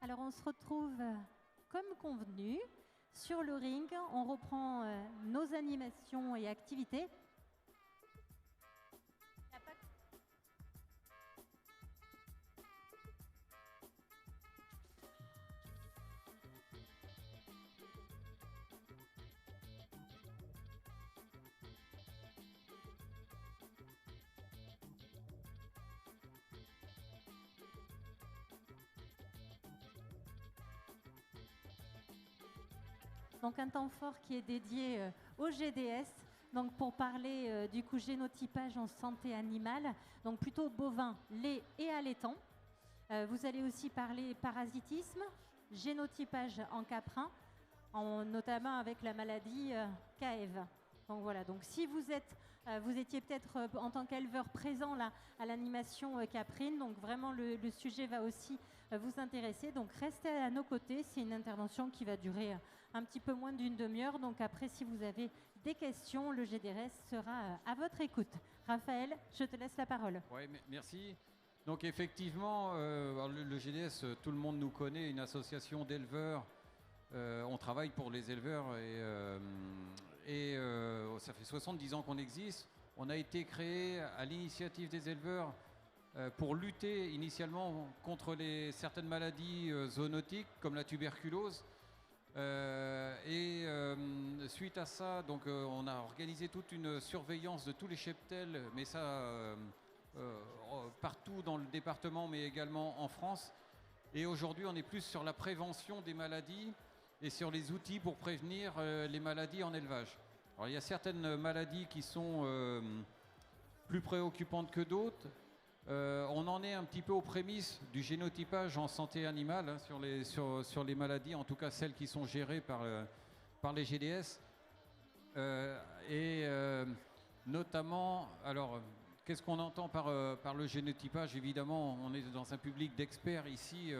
Alors on se retrouve comme convenu sur le ring. On reprend nos animations et activités. Donc un temps fort qui est dédié au GDS, donc pour parler du coup génotypage en santé animale, donc plutôt bovin, lait et allaitant. Vous allez aussi parler parasitisme, génotypage en caprin, notamment avec la maladie CAEV. Donc voilà, donc si vous étiez peut-être en tant qu'éleveur présent là à l'animation caprine, donc vraiment le sujet va aussi vous intéresser. Donc restez à nos côtés, c'est une intervention qui va durer un petit peu moins d'une demi-heure. Donc après, si vous avez des questions, le GDRS sera à votre écoute. Raphaël, je te laisse la parole. Oui, merci. Donc effectivement, le GDS, tout le monde nous connaît, une association d'éleveurs. On travaille pour les éleveurs et ça fait 70 ans qu'on existe. On a été créé à l'initiative des éleveurs pour lutter initialement contre certaines maladies zoonotiques comme la tuberculose. Suite à ça, donc, on a organisé toute une surveillance de tous les cheptels, mais ça partout dans le département, mais également en France. Et aujourd'hui, on est plus sur la prévention des maladies et sur les outils pour prévenir les maladies en élevage. Alors, il y a certaines maladies qui sont plus préoccupantes que d'autres. On en est un petit peu aux prémices du génotypage en santé animale, hein, sur les maladies, en tout cas celles qui sont gérées par les GDS. Notamment, alors, qu'est-ce qu'on entend par le génotypage? Évidemment, on est dans un public d'experts ici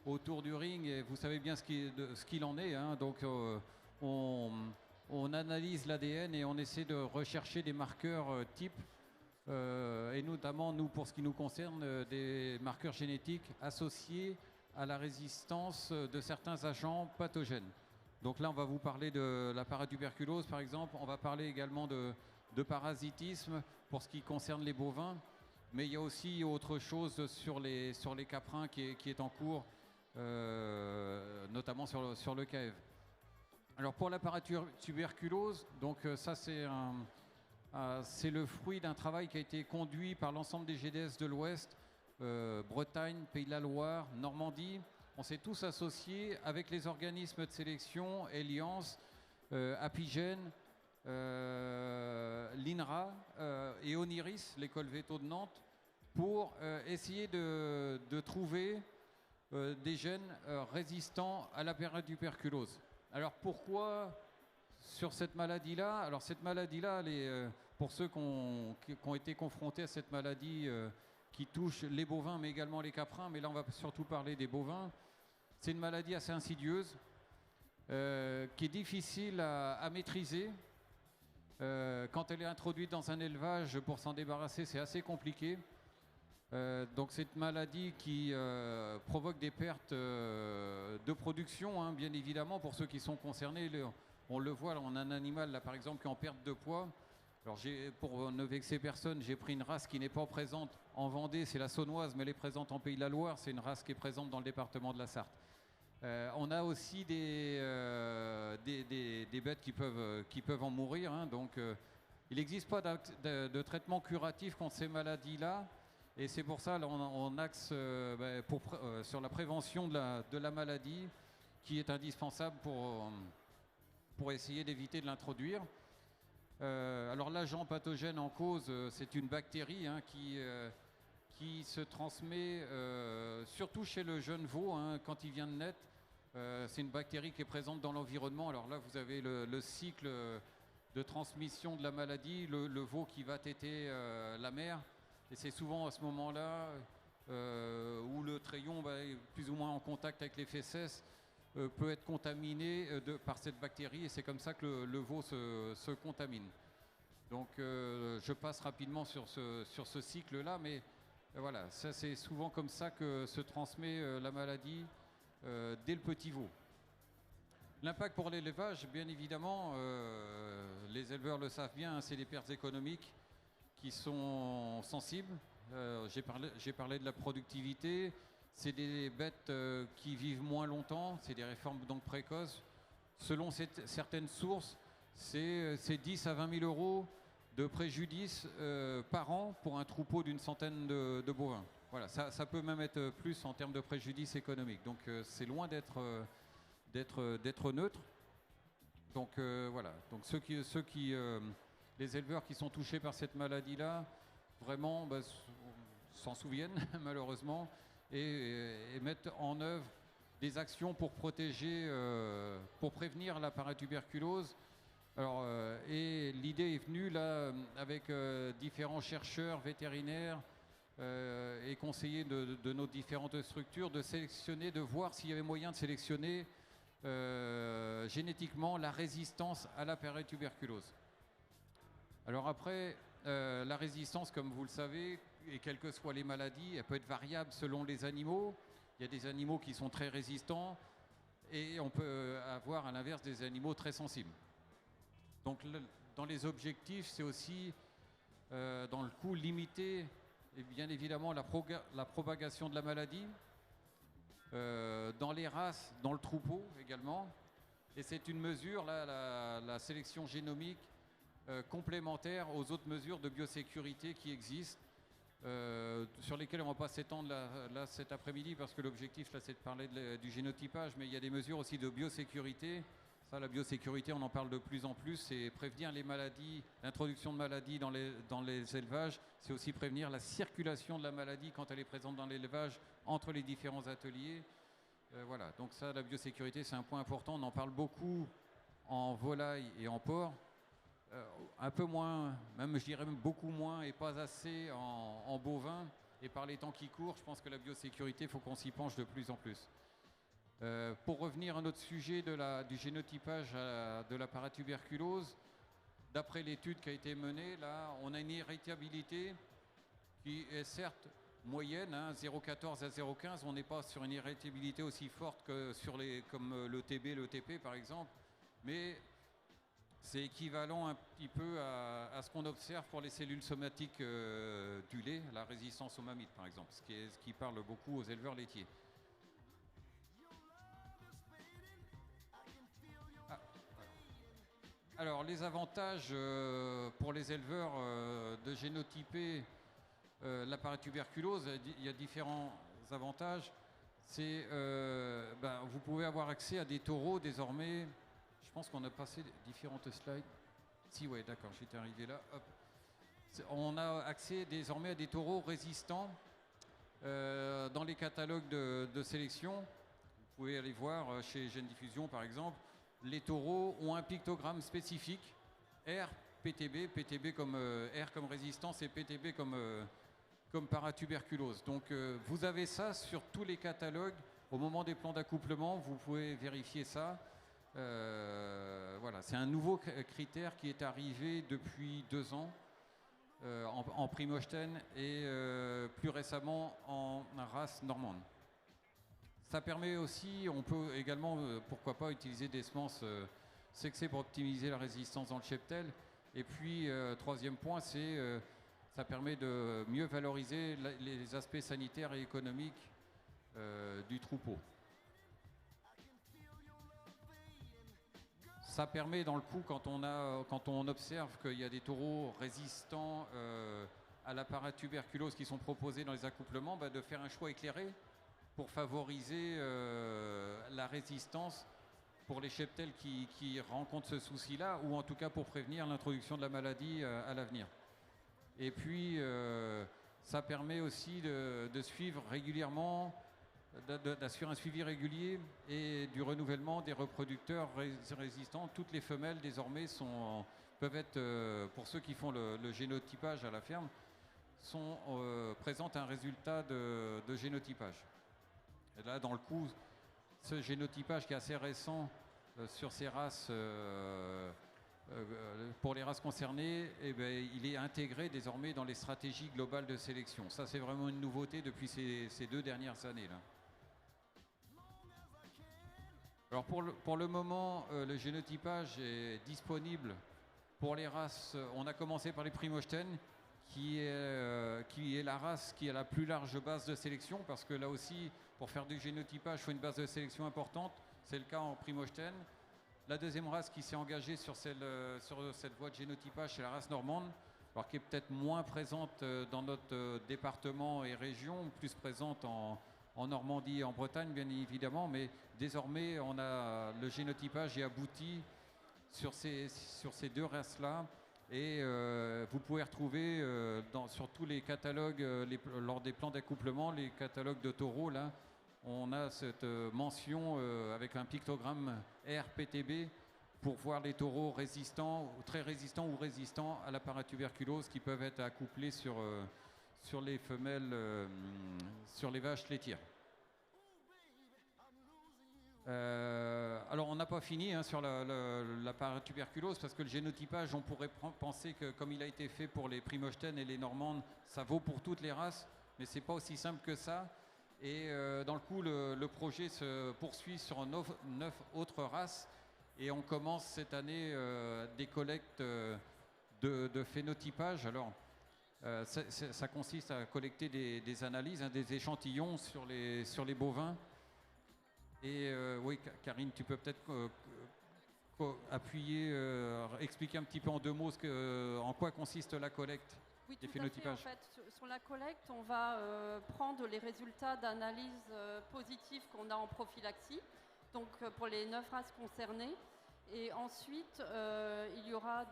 autour du ring, et vous savez bien ce qu'il en est. Hein. Donc, on analyse l'ADN et on essaie de rechercher des marqueurs types. Et notamment, nous, pour ce qui nous concerne, des marqueurs génétiques associés à la résistance de certains agents pathogènes. Donc là, on va vous parler de la paratuberculose, par exemple. On va parler également de parasitisme pour ce qui concerne les bovins. Mais il y a aussi autre chose sur les caprins qui est en cours, notamment sur le CAEV. Alors pour la paratuberculose, donc ça c'est le fruit d'un travail qui a été conduit par l'ensemble des GDS de l'Ouest, Bretagne, Pays de la Loire, Normandie. On s'est tous associés avec les organismes de sélection, Alliance, Apigène, l'INRA et Oniris, l'école Veto de Nantes, pour essayer de trouver des gènes résistants à la paratuberculose. Alors pourquoi sur cette maladie-là? Alors cette maladie-là, pour ceux qui ont été confrontés à cette maladie qui touche les bovins mais également les caprins, mais là on va surtout parler des bovins, c'est une maladie assez insidieuse qui est difficile à maîtriser. Quand elle est introduite dans un élevage, pour s'en débarrasser, c'est assez compliqué. Donc cette maladie qui provoque des pertes de production, hein, bien évidemment, pour ceux qui sont concernés. On le voit, là, on a un animal, là, par exemple, qui est en perte de poids. Alors, pour ne vexer personne, j'ai pris une race qui n'est pas présente en Vendée, c'est la Saunoise, mais elle est présente en Pays de la Loire. C'est une race qui est présente dans le département de la Sarthe. On a aussi des bêtes qui peuvent en mourir. Hein, donc, il n'existe pas de traitement curatif contre ces maladies-là. Et c'est pour ça on axe sur la prévention de la maladie, qui est indispensable pour essayer d'éviter de l'introduire. Alors l'agent pathogène en cause, c'est une bactérie, hein, qui se transmet surtout chez le jeune veau, hein, quand il vient de naître. C'est une bactérie qui est présente dans l'environnement. Alors là, vous avez le cycle de transmission de la maladie, le veau qui va téter la mère. Et c'est souvent à ce moment-là où le treillon est plus ou moins en contact avec les fesses, peut être contaminé par cette bactérie, et c'est comme ça que le veau se contamine. Donc je passe rapidement sur ce cycle-là, mais voilà, ça c'est souvent comme ça que se transmet la maladie dès le petit veau. L'impact pour l'élevage, bien évidemment, les éleveurs le savent bien, hein, c'est des pertes économiques qui sont sensibles. J'ai parlé de la productivité, c'est des bêtes qui vivent moins longtemps, c'est des réformes donc précoces. Selon certaines sources, c'est 10 à 20 000 euros de préjudice par an pour un troupeau d'une centaine de bovins. Voilà, ça peut même être plus en termes de préjudice économique. Donc c'est loin d'être neutre. Donc voilà. Donc les éleveurs qui sont touchés par cette maladie-là, vraiment s'en souviennent malheureusement et mettent en œuvre des actions pour protéger, pour prévenir la paratuberculose. Alors, et l'idée est venue là avec différents chercheurs vétérinaires et conseillers de nos différentes structures de sélectionner, de voir s'il y avait moyen de sélectionner génétiquement la résistance à la paratuberculose. Alors après, la résistance, comme vous le savez, et quelles que soient les maladies, elle peut être variable selon les animaux. Il y a des animaux qui sont très résistants et on peut avoir à l'inverse des animaux très sensibles. Donc dans les objectifs, c'est aussi dans le coup limiter et bien évidemment la propagation de la maladie, dans les races, dans le troupeau également. Et c'est une mesure, là, la sélection génomique complémentaire aux autres mesures de biosécurité qui existent, sur lesquelles on ne va pas s'étendre là cet après-midi parce que l'objectif là c'est de parler du génotypage, mais il y a des mesures aussi de biosécurité. Ça, la biosécurité, on en parle de plus en plus, c'est prévenir les maladies, l'introduction de maladies dans les élevages, c'est aussi prévenir la circulation de la maladie quand elle est présente dans l'élevage entre les différents ateliers. Voilà, donc ça, la biosécurité, c'est un point important, on en parle beaucoup en volaille et en porc. Un peu moins, même je dirais même beaucoup moins et pas assez en bovin. Et par les temps qui courent, je pense que la biosécurité, il faut qu'on s'y penche de plus en plus. Pour revenir à notre sujet du génotypage de la paratuberculose, d'après l'étude qui a été menée, là, on a une héritabilité qui est certes moyenne, hein, 0,14 à 0,15. On n'est pas sur une héritabilité aussi forte que comme le TB, le TP par exemple, mais c'est équivalent un petit peu à ce qu'on observe pour les cellules somatiques du lait, la résistance aux mammites par exemple, ce qui parle beaucoup aux éleveurs laitiers. Alors les avantages pour les éleveurs de génotyper la paratuberculose, il y a différents avantages. C'est vous pouvez avoir accès à des taureaux désormais. Je pense qu'on a passé différentes slides. Si, ouais, d'accord, j'étais arrivé là. Hop. On a accès désormais à des taureaux résistants dans les catalogues de sélection. Vous pouvez aller voir chez Gène Diffusion par exemple. Les taureaux ont un pictogramme spécifique, R, PTB, PTB comme R comme résistance et PTB comme paratuberculose. Donc vous avez ça sur tous les catalogues. Au moment des plans d'accouplement, vous pouvez vérifier ça. Voilà, c'est un nouveau critère qui est arrivé depuis 2 ans en Primochten et plus récemment en race normande. Ça permet aussi, on peut également, pourquoi pas, utiliser des semences sexées pour optimiser la résistance dans le cheptel. Et puis, troisième point, ça permet de mieux valoriser les aspects sanitaires et économiques du troupeau. Ça permet, dans le coup, quand on observe qu'il y a des taureaux résistants à la paratuberculose qui sont proposés dans les accouplements, de faire un choix éclairé pour favoriser la résistance pour les cheptels qui rencontrent ce souci-là, ou en tout cas pour prévenir l'introduction de la maladie à l'avenir. Et puis, ça permet aussi de suivre régulièrement, d'assurer un suivi régulier et du renouvellement des reproducteurs résistants. Toutes les femelles, désormais, peuvent être, pour ceux qui font le génotypage à la ferme, présentent un résultat de génotypage. Et là, dans le coup, ce génotypage qui est assez récent sur ces races, pour les races concernées, il est intégré désormais dans les stratégies globales de sélection. Ça, c'est vraiment une nouveauté depuis ces 2 dernières années, là. Alors pour le moment, le génotypage est disponible pour les races. On a commencé par les Primochten, qui est la race qui a la plus large base de sélection, parce que là aussi, pour faire du génotypage, il faut une base de sélection importante. C'est le cas en Primochten. La deuxième race qui s'est engagée sur cette voie de génotypage, c'est la race normande, alors qui est peut-être moins présente dans notre département et région, plus présente en Normandie et en Bretagne, bien évidemment, mais désormais, le génotypage est abouti sur ces deux races-là. Et vous pouvez retrouver sur tous les catalogues, lors des plans d'accouplement, les catalogues de taureaux, là, on a cette mention avec un pictogramme RPTB pour voir les taureaux résistants, très résistants ou résistants à la paratuberculose, qui peuvent être accouplés sur les femelles, sur les vaches laitières. Alors on n'a pas fini sur la paratuberculose, parce que le génotypage, on pourrait penser que comme il a été fait pour les Primochten et les Normandes, ça vaut pour toutes les races, mais c'est pas aussi simple que ça. Et dans le coup, le projet se poursuit sur 9 autres races, et on commence cette année des collectes de phénotypage. Alors ça consiste à collecter des analyses, des échantillons sur les bovins. Et oui, Karine, tu peux peut-être appuyer, expliquer un petit peu en 2 mots en quoi consiste la collecte des phénotypages. En fait, sur la collecte, on va prendre les résultats d'analyses positives qu'on a en prophylaxie, donc pour les 9 races concernées. Et ensuite, il y aura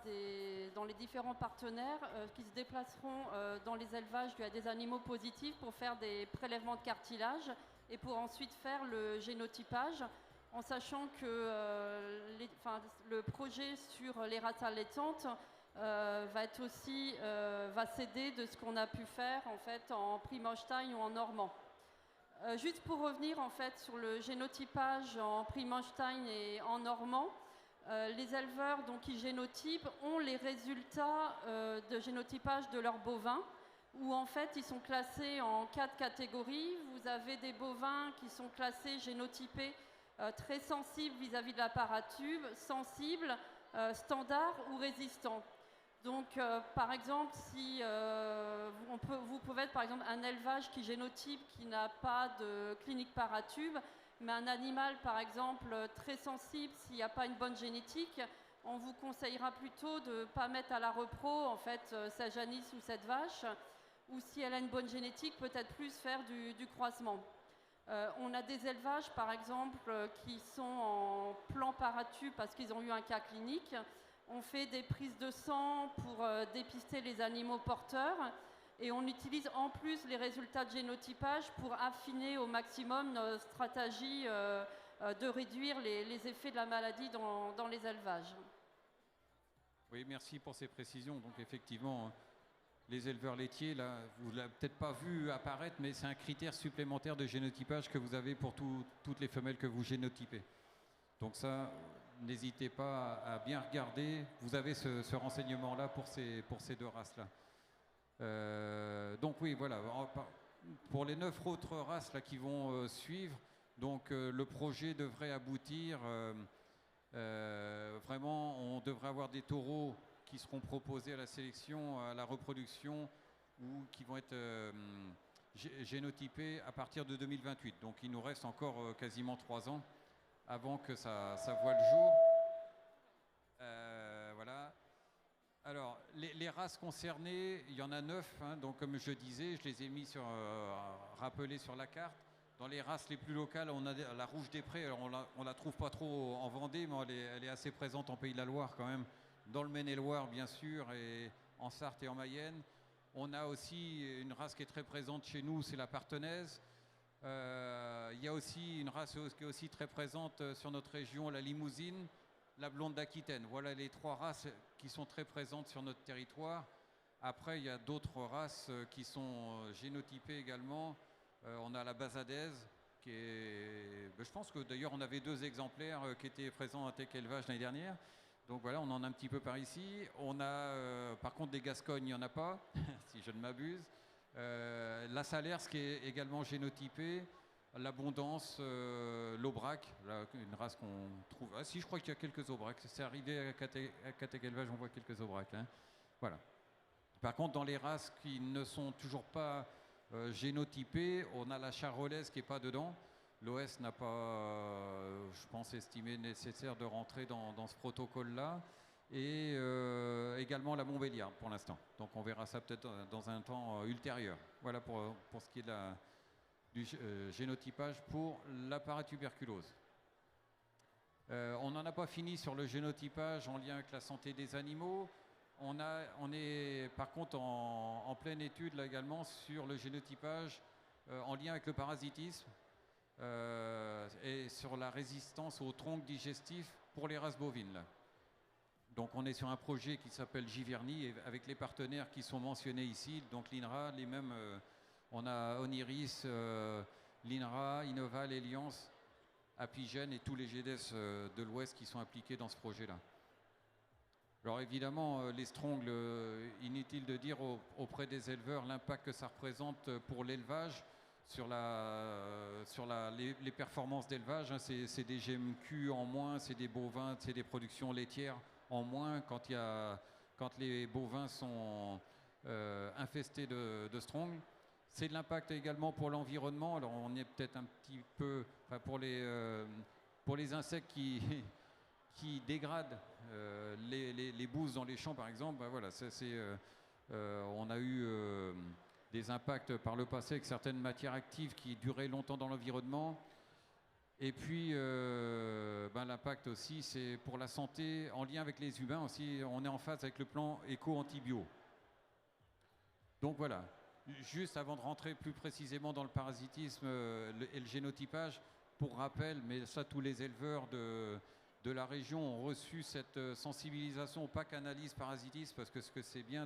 dans les différents partenaires qui se déplaceront dans les élevages où il y a des animaux positifs pour faire des prélèvements de cartilage et pour ensuite faire le génotypage, en sachant que le projet sur les races allaitantes va s'aider de ce qu'on a pu faire en fait en Primolstein ou en normand. Juste pour revenir en fait sur le génotypage en Primolstein et en normand, les éleveurs donc, qui génotypent ont les résultats de génotypage de leurs bovins, où en fait ils sont classés en 4 catégories. Vous avez des bovins qui sont classés, génotypés, très sensibles vis-à-vis de la paratube, sensibles, standard ou résistants. Donc par exemple, si vous pouvez être par exemple un élevage qui génotype qui n'a pas de clinique paratube, mais un animal par exemple très sensible, s'il n'y a pas une bonne génétique, on vous conseillera plutôt de ne pas mettre à la repro en fait sa Janice ou cette vache, ou si elle a une bonne génétique, peut-être plus faire du croisement. On a des élevages par exemple qui sont en plan paratube parce qu'ils ont eu un cas clinique. On fait des prises de sang pour dépister les animaux porteurs, et on utilise en plus les résultats de génotypage pour affiner au maximum notre stratégie de réduire les effets de la maladie dans les élevages. Oui, merci pour ces précisions. Donc effectivement, les éleveurs laitiers, là, vous ne l'avez peut-être pas vu apparaître, mais c'est un critère supplémentaire de génotypage que vous avez pour toutes les femelles que vous génotypez. Donc ça, n'hésitez pas à bien regarder. Vous avez ce renseignement-là pour ces 2 races-là. Donc oui, voilà. Pour les 9 autres races là, qui vont suivre, donc le projet devrait aboutir. Vraiment, on devrait avoir des taureaux qui seront proposés à la sélection, à la reproduction, ou qui vont être génotypés à partir de 2028. Donc il nous reste encore quasiment 3 ans avant que ça voie le jour. Voilà. Alors, les races concernées, il y en a 9, donc comme je disais, je les ai mis rappelés sur la carte. Dans les races les plus locales, on a la rouge des prés. Alors on la trouve pas trop en Vendée, mais elle est assez présente en Pays de la Loire quand même. Dans le Maine-et-Loire, bien sûr, et en Sarthe et en Mayenne. On a aussi une race qui est très présente chez nous, c'est la Partenaise. Il y a aussi une race qui est aussi très présente sur notre région, la Limousine, la Blonde d'Aquitaine. Voilà les 3 races qui sont très présentes sur notre territoire. Après, il y a d'autres races qui sont génotypées également. On a la Bazadaise, qui est... je pense que d'ailleurs on avait 2 exemplaires qui étaient présents à Tech Élevage l'année dernière. Donc voilà, on en a un petit peu par ici. On a par contre des Gascognes, il n'y en a pas, si je ne m'abuse. La Salers qui est également génotypée. l'abondance, l'aubrac, une race qu'on trouve. Ah si, je crois qu'il y a quelques aubracs. C'est arrivé à Catec Élevage, on voit quelques aubracs. Hein. Voilà. Par contre, dans les races qui ne sont toujours pas génotypées, on a la charolaise qui n'est pas dedans. L'OS n'a pas, je pense, estimé nécessaire de rentrer dans ce protocole-là. Et également la Montbéliarde pour l'instant. Donc on verra ça peut-être dans un temps ultérieur. Voilà pour ce qui est du génotypage pour la paratuberculose. On n'en a pas fini sur le génotypage en lien avec la santé des animaux. On est par contre en pleine étude là également sur le génotypage en lien avec le parasitisme et sur la résistance aux troncs digestifs pour les races bovines. Là. Donc on est sur un projet qui s'appelle Giverny avec les partenaires qui sont mentionnés ici, donc l'INRA, les mêmes, on a Oniris, l'INRA, Innoval, Alliance, Apigène et tous les GDS de l'Ouest qui sont impliqués dans ce projet-là. Alors évidemment, les strongles, inutile de dire auprès des éleveurs l'impact que ça représente pour l'élevage sur les performances d'élevage. Hein, c'est des GMQ en moins, c'est des bovins, c'est des productions laitières en moins quand les bovins sont infestés de strongles. C'est de l'impact également pour l'environnement. Alors on est peut-être un petit peu, enfin pour les insectes qui dégradent les bouses dans les champs par exemple, ben voilà, on a eu des impacts par le passé avec certaines matières actives qui duraient longtemps dans l'environnement. Et puis l'impact aussi, c'est pour la santé, en lien avec les humains aussi, on est en phase avec le plan éco-antibio. Donc voilà, juste avant de rentrer plus précisément dans le parasitisme et le génotypage, pour rappel, mais ça tous les éleveurs de la région ont reçu cette sensibilisation au PAC analyse parasitisme, parce que ce que c'est bien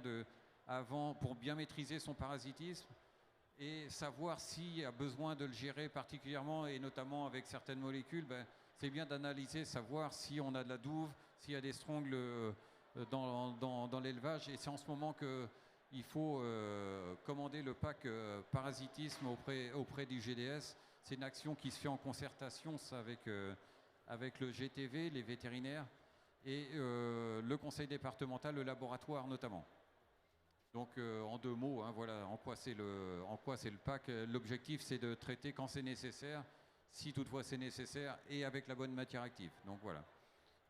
pour bien maîtriser son parasitisme, et savoir s'il y a besoin de le gérer particulièrement, et notamment avec certaines molécules, c'est bien d'analyser, savoir si on a de la douve, s'il y a des strongles dans l'élevage. Et c'est en ce moment qu'il faut commander le pack parasitisme auprès du GDS. C'est une action qui se fait en concertation avec le GTV, les vétérinaires, et le conseil départemental, le laboratoire notamment. Donc en deux mots, hein, voilà en quoi c'est le PAC. L'objectif, c'est de traiter quand c'est nécessaire, si toutefois c'est nécessaire, et avec la bonne matière active. Donc voilà.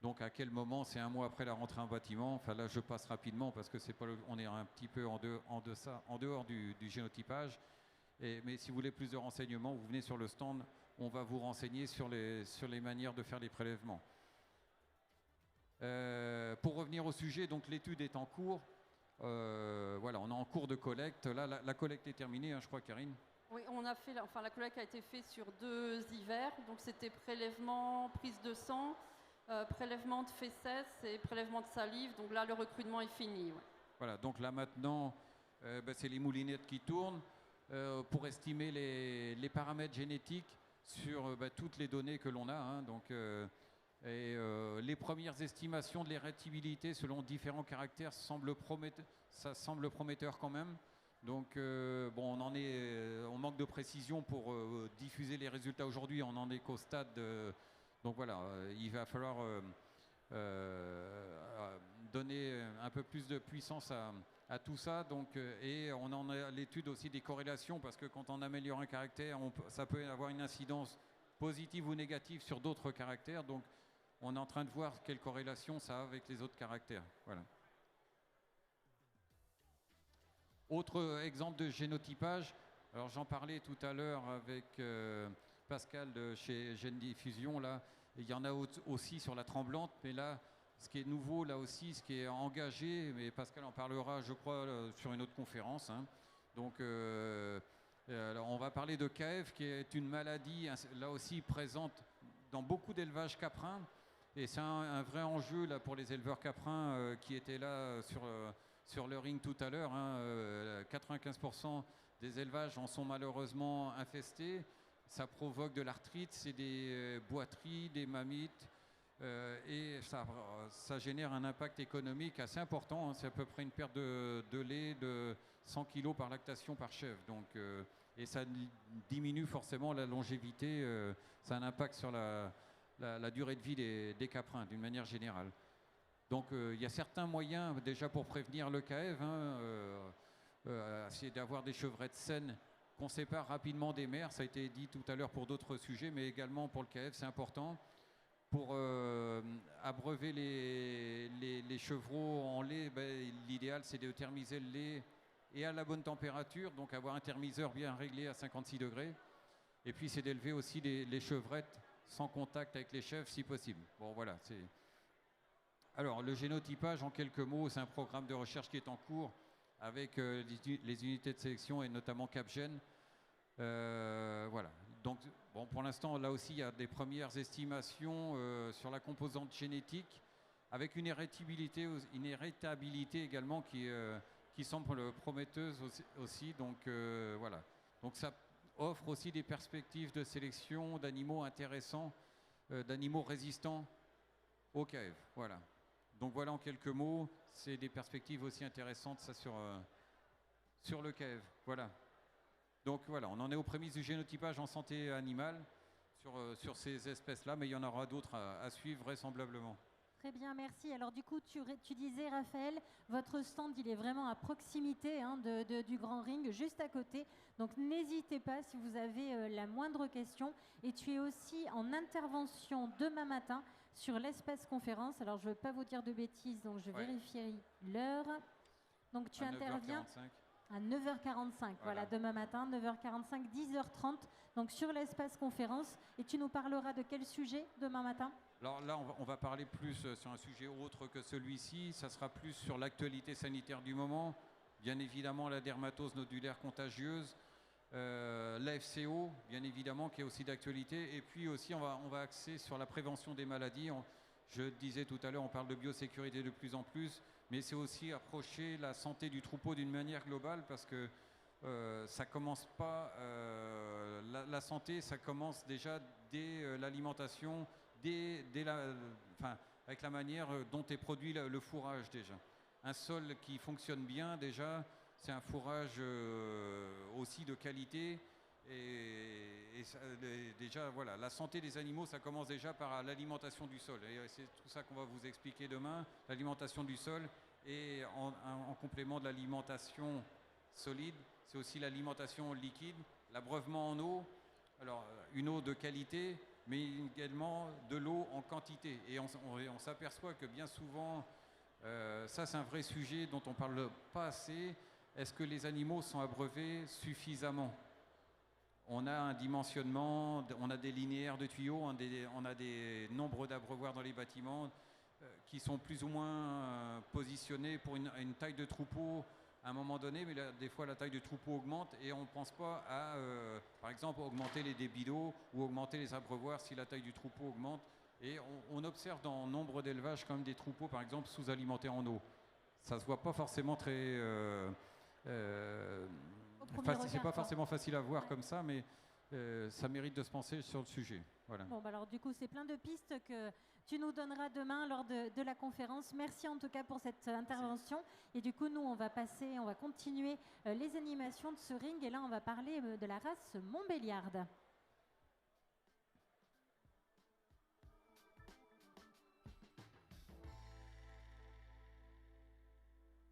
Donc à quel moment? C'est un mois après la rentrée en bâtiment. Enfin là, je passe rapidement parce que on est un petit peu en dehors du génotypage. Mais si vous voulez plus de renseignements, vous venez sur le stand. On va vous renseigner sur les manières de faire les prélèvements. Pour revenir au sujet, donc l'étude est en cours. Voilà, on est en cours de collecte. Là, la collecte est terminée, hein, je crois, Karine. Oui, la collecte a été faite sur 2 hivers. Donc c'était prélèvement, prise de sang, prélèvement de fesses et prélèvement de salive. Donc là, le recrutement est fini. Ouais. Voilà, donc là maintenant, c'est les moulinettes qui tournent pour estimer les paramètres génétiques sur toutes les données que l'on a. Hein, donc, les premières estimations de l'hérétabilité selon différents caractères semble prometteur quand même. Donc on manque de précision pour diffuser les résultats aujourd'hui. On en est qu'au stade donc voilà, il va falloir donner un peu plus de puissance à tout ça. Donc, et on en a l'étude aussi des corrélations, parce que quand on améliore un caractère, ça peut avoir une incidence positive ou négative sur d'autres caractères. Donc on est en train de voir quelle corrélation ça a avec les autres caractères. Voilà. Autre exemple de génotypage, alors j'en parlais tout à l'heure avec Pascal de chez Gène Diffusion, là, il y en a aussi sur la tremblante, mais là, ce qui est nouveau, là aussi, ce qui est engagé, mais Pascal en parlera, je crois, sur une autre conférence. Hein. Donc, alors on va parler de KF, qui est une maladie, là aussi, présente dans beaucoup d'élevages caprins, et c'est un vrai enjeu là, pour les éleveurs caprins qui étaient là sur le ring tout à l'heure. Hein, 95% des élevages en sont malheureusement infestés. Ça provoque de l'arthrite, c'est des boiteries, des mammites, et ça génère un impact économique assez important. Hein. C'est à peu près une perte de lait de 100 kg par lactation par chèvre. Donc et ça diminue forcément la longévité, ça a un impact sur la durée de vie des caprins d'une manière générale. Donc il y a certains moyens déjà pour prévenir le CAEV, essayer d'avoir des chevrettes saines qu'on sépare rapidement des mères, ça a été dit tout à l'heure pour d'autres sujets, mais également pour le CAEV, c'est important. Pour abreuver les chevreaux en lait, l'idéal c'est de thermiser le lait et à la bonne température, donc avoir un thermiseur bien réglé à 56 degrés. Et puis c'est d'élever aussi les chevrettes sans contact avec les chèvres si possible. Bon voilà, c'est... Alors le génotypage en quelques mots, c'est un programme de recherche qui est en cours avec les unités de sélection et notamment Capgène. Voilà. Donc, bon, pour l'instant, là aussi, il y a des premières estimations sur la composante génétique, avec une hérétabilité également qui semble prometteuse aussi. Donc, voilà. Donc, ça offre aussi des perspectives de sélection d'animaux intéressants, d'animaux résistants au CAEV. Voilà. Donc, voilà en quelques mots, c'est des perspectives aussi intéressantes, ça, sur le CAEV. Voilà. Donc voilà, on en est aux prémices du génotypage en santé animale sur ces espèces-là, mais il y en aura d'autres à suivre vraisemblablement. Très bien, merci. Alors du coup, tu disais, Raphaël, votre stand, il est vraiment à proximité du Grand Ring, juste à côté. Donc n'hésitez pas si vous avez la moindre question. Et tu es aussi en intervention demain matin sur l'espace conférence. Alors je ne veux pas vous dire de bêtises, donc je vérifie l'heure. Donc tu interviens... 9h45. À 9h45, voilà, demain matin, 9h45, 10h30, donc sur l'espace conférence. Et tu nous parleras de quel sujet demain matin? Alors là, on va parler plus sur un sujet autre que celui-ci. Ça sera plus sur l'actualité sanitaire du moment. Bien évidemment, la dermatose nodulaire contagieuse, l'AFCO, bien évidemment, qui est aussi d'actualité. Et puis aussi, on va axer sur la prévention des maladies. Je disais tout à l'heure, on parle de biosécurité de plus en plus, mais c'est aussi approcher la santé du troupeau d'une manière globale parce que ça commence pas, la santé, ça commence déjà dès l'alimentation, avec la manière dont est produit le fourrage déjà. Un sol qui fonctionne bien déjà, c'est un fourrage aussi de qualité. Et déjà, voilà, la santé des animaux, ça commence déjà par l'alimentation du sol. Et c'est tout ça qu'on va vous expliquer demain, l'alimentation du sol. Et en complément de l'alimentation solide, c'est aussi l'alimentation liquide, l'abreuvement en eau. Alors, une eau de qualité, mais également de l'eau en quantité. Et on s'aperçoit que bien souvent, ça c'est un vrai sujet dont on ne parle pas assez. Est-ce que les animaux sont abreuvés suffisamment ? On a un dimensionnement, on a des linéaires de tuyaux, on a des nombres d'abreuvoirs dans les bâtiments qui sont plus ou moins positionnés pour une taille de troupeau à un moment donné, mais des fois la taille de troupeau augmente et on ne pense pas à, par exemple, augmenter les débits d'eau ou augmenter les abreuvoirs si la taille du troupeau augmente. Et on observe dans nombre d'élevages quand même des troupeaux, par exemple, sous-alimentés en eau. Ça ne se voit pas forcément très... c'est pas forcément facile à voir comme ça, mais ça mérite de se penser sur le sujet. Voilà. Bon, alors du coup, c'est plein de pistes que tu nous donneras demain lors de la conférence. Merci en tout cas pour cette intervention. Et du coup, nous, on va continuer les animations de ce ring. Et là, on va parler de la race Montbéliarde.